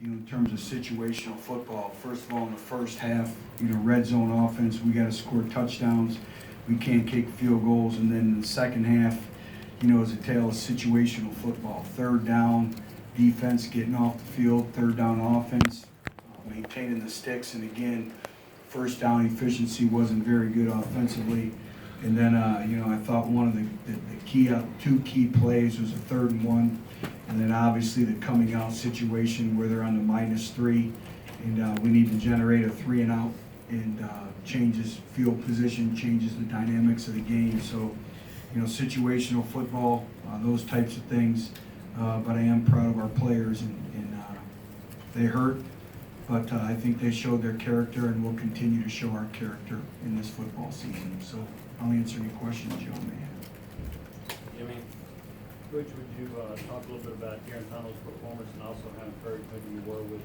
in terms of situational football. First of all, in the first half, red zone offense, we got to score touchdowns. We can't kick field goals. And then in the second half, it's a tale of situational football. Third down, defense getting off the field. Third down offense, maintaining the sticks. And again, first down efficiency wasn't very good offensively. And then, I thought one of the two key plays was a 3rd and 1. And then obviously the coming out situation where they're on the -3. And we need to generate a 3 and out, and changes field position, changes the dynamics of the game. So, situational football, those types of things. But I am proud of our players, and they hurt. But I think they showed their character, and will continue to show our character in this football season. So I'll answer any questions you may have. Jimmy? Butch, would you talk a little bit about Kieran Tunnell's performance and also how encouraged maybe you were with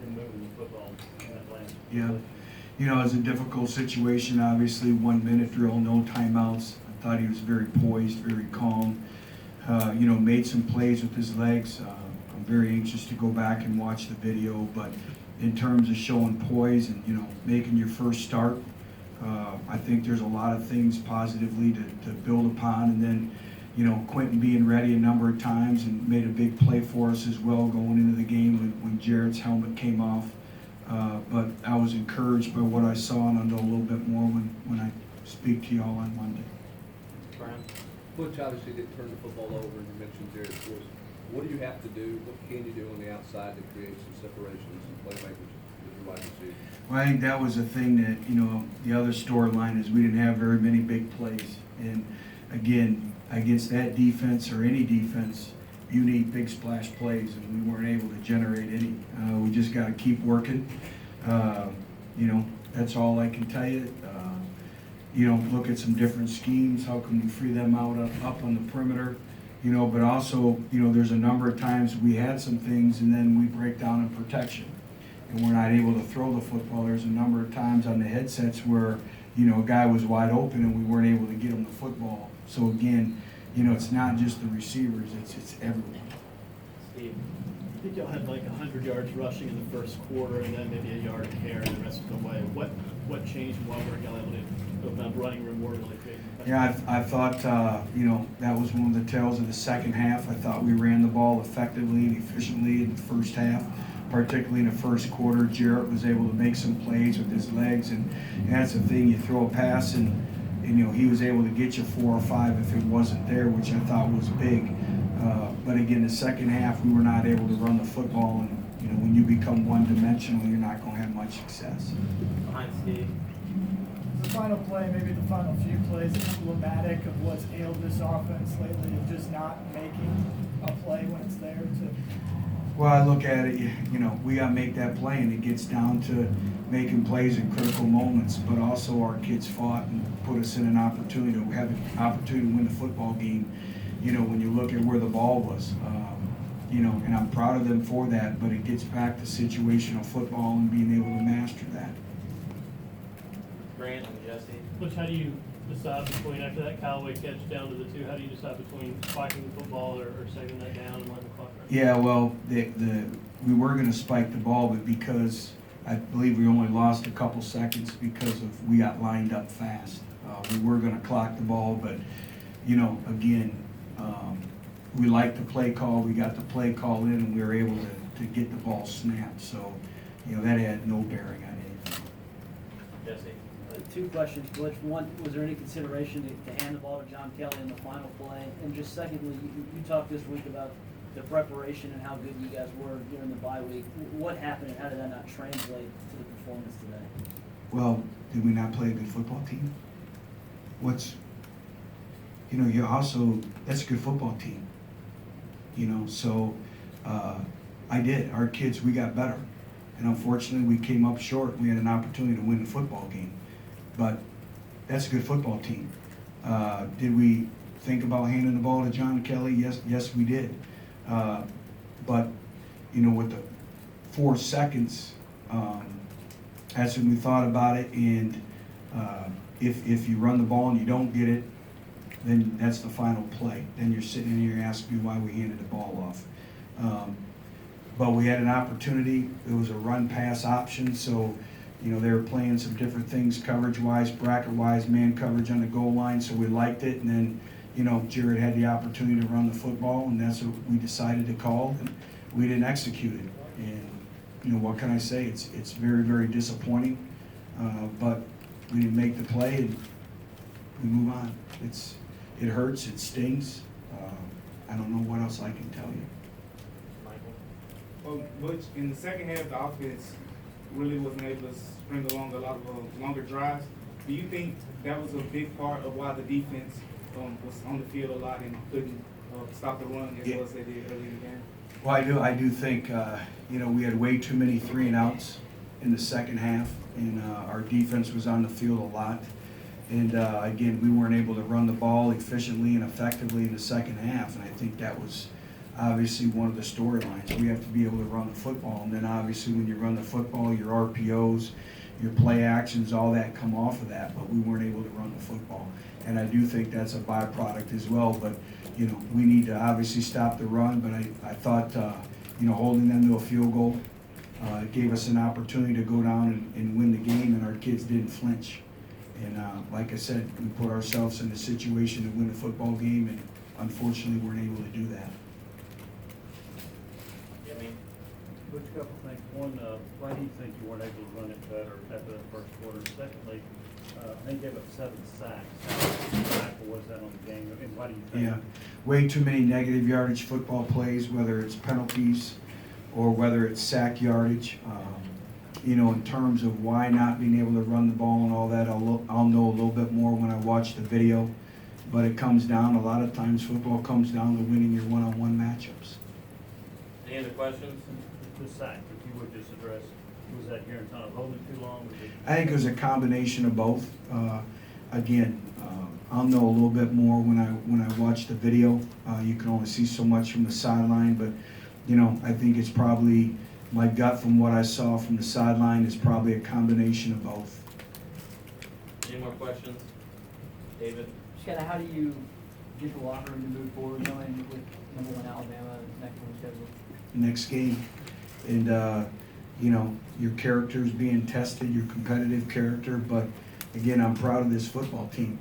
him moving the football in that last Yeah. It was a difficult situation, obviously, 1 minute drill, no timeouts. I thought he was very poised, very calm. Made some plays with his legs. I'm very anxious to go back and watch the video, but in terms of showing poise and, making your first start, I think there's a lot of things positively to build upon. And then, Quentin being ready a number of times and made a big play for us as well going into the game when Jarrett's helmet came off. But I was encouraged by what I saw, and I'll know a little bit more when I speak to y'all on Monday. Brian? Butch obviously didn't turn the football over, and you mentioned Jarrett Force. What do you have to do? What can you do on the outside to create some separations and playmakers with your wide receivers? Well, I think that was the thing that, the other storyline is we didn't have very many big plays. And again, against that defense or any defense, you need big splash plays, and we weren't able to generate any. We just got to keep working. That's all I can tell you. Look at some different schemes. How can we free them out up on the perimeter? But also, there's a number of times we had some things and then we break down in protection and we're not able to throw the football. There's a number of times on the headsets where, a guy was wide open and we weren't able to get him the football. So again, it's not just the receivers, it's everyone. Steve? I think y'all had like 100 yards rushing in the first quarter and then maybe a yard and hair and the rest of the way. What changed and why weren't y'all able to open up running room more really quick? Yeah, I thought, that was one of the tells of the second half. I thought we ran the ball effectively and efficiently in the first half, particularly in the first quarter. Jarrett was able to make some plays with his legs, and that's the thing, you throw a pass and he was able to get you 4 or 5 if it wasn't there, which I thought was big. But again, the second half, we were not able to run the football, and when you become one-dimensional, you're not going to have much success. Behind Steve? The final play, maybe the final few plays, emblematic of what's ailed this offense lately, of just not making a play when it's there to. Well, I look at it, we got to make that play, and it gets down to making plays in critical moments, but also our kids fought and put us in an opportunity to have an opportunity to win the football game, when you look at where the ball was. And I'm proud of them for that, but it gets back to situational football and being able to master that. Grant and Jesse? Butch, how do you decide between, after that Callaway catch down to the 2, how do you decide between spiking the football or saving that down and letting the clock run? Yeah, well, we were going to spike the ball, but because I believe we only lost a couple seconds because we got lined up fast. We were going to clock the ball, but, again, we liked the play call. We got the play call in, and we were able to get the ball snapped. So, that had no bearing on anything. Jesse? 2 questions, Butch. One, was there any consideration to hand the ball to John Kelly in the final play? And just secondly, you talked this week about the preparation and how good you guys were during the bye week. What happened and how did that not translate to the performance today? Well, did we not play a good football team? You also, that's a good football team. So I did. Our kids, we got better. And unfortunately, we came up short. We had an opportunity to win the football game. But that's a good football team. Did we think about handing the ball to John Kelly? Yes, we did. But, with the 4 seconds, that's when we thought about it. And if you run the ball and you don't get it, then that's the final play. Then you're sitting in here asking me why we handed the ball off. but we had an opportunity. It was a run-pass option, so, you know, they were playing some different things coverage-wise, bracket-wise, man coverage on the goal line, so we liked it. And then, you know, Jared had the opportunity to run the football, and that's what we decided to call, and we didn't execute it. And, you know, what can I say? It's very, very disappointing, but we didn't make the play, and we move on. It hurts, it stings. I don't know what else I can tell you. Michael? Well, Butch, in the second half, the offense really wasn't able to string along a lot of longer drives. Do you think that was a big part of why the defense was on the field a lot and couldn't stop the run as well as they did early in the game? Well, I do think, you know, we had way too many 3 and outs in the second half, and our defense was on the field a lot. And again, we weren't able to run the ball efficiently and effectively in the second half, and I think that was obviously one of the storylines. We have to be able to run the football, and then obviously when you run the football, your RPOs, your play actions, all that come off of that, but we weren't able to run the football. And I do think that's a byproduct as well, but, you know, we need to obviously stop the run, but I thought, you know, holding them to a field goal gave us an opportunity to go down and win the game, and our kids didn't flinch. And like I said, we put ourselves in a situation to win a football game, and unfortunately weren't able to do that. Jimmy? Butch, a couple things. One, why do you think you weren't able to run it better after that first quarter? Secondly, they gave up 7 sacks. How impactful was that on the game, and why do you think? Yeah, way too many negative yardage football plays, whether it's penalties or whether it's sack yardage. You know, in terms of why not being able to run the ball and all that, I'll know a little bit more when I watch the video. But it comes down, a lot of times football comes down to winning your one-on-one matchups. Any other questions? The sack, if you would just address, was that here in town holding too long? Was it- I think it was a combination of both. Again, I'll know a little bit more when I watch the video. You can only see so much from the sideline, but you know, I think it's probably, my gut from what I saw from the sideline is probably a combination of both. Any more questions? David? Just kinda, how do you get the locker room to move forward, knowing with number 1 Alabama next on schedule? Next game, and you know, your character is being tested, your competitive character. But again, I'm proud of this football team.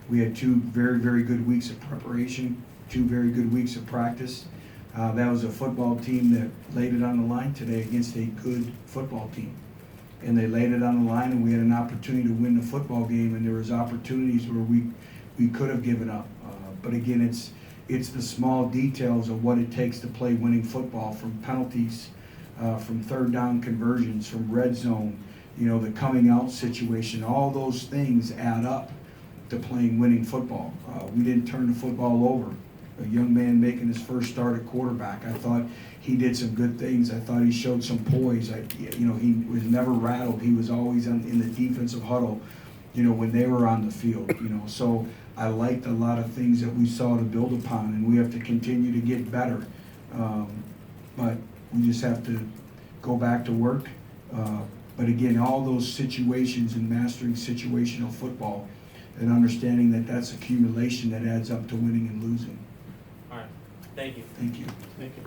We had 2 very, very good weeks of preparation, 2 very good weeks of practice. That was a football team that laid it on the line today against a good football team. And they laid it on the line, and we had an opportunity to win the football game, and there was opportunities where we could have given up. But again, it's the small details of what it takes to play winning football, from penalties, from 3rd down conversions, from red zone, you know, the coming out situation. All those things add up to playing winning football. We didn't turn the football over. A young man making his first start at quarterback, I thought he did some good things. I thought he showed some poise. You know, he was never rattled. He was always in the defensive huddle, you know, when they were on the field, you know. So I liked a lot of things that we saw to build upon, and we have to continue to get better. But we just have to go back to work. But again, all those situations and mastering situational football and understanding that that's accumulation that adds up to winning and losing. All right. Thank you. Thank you. Thank you.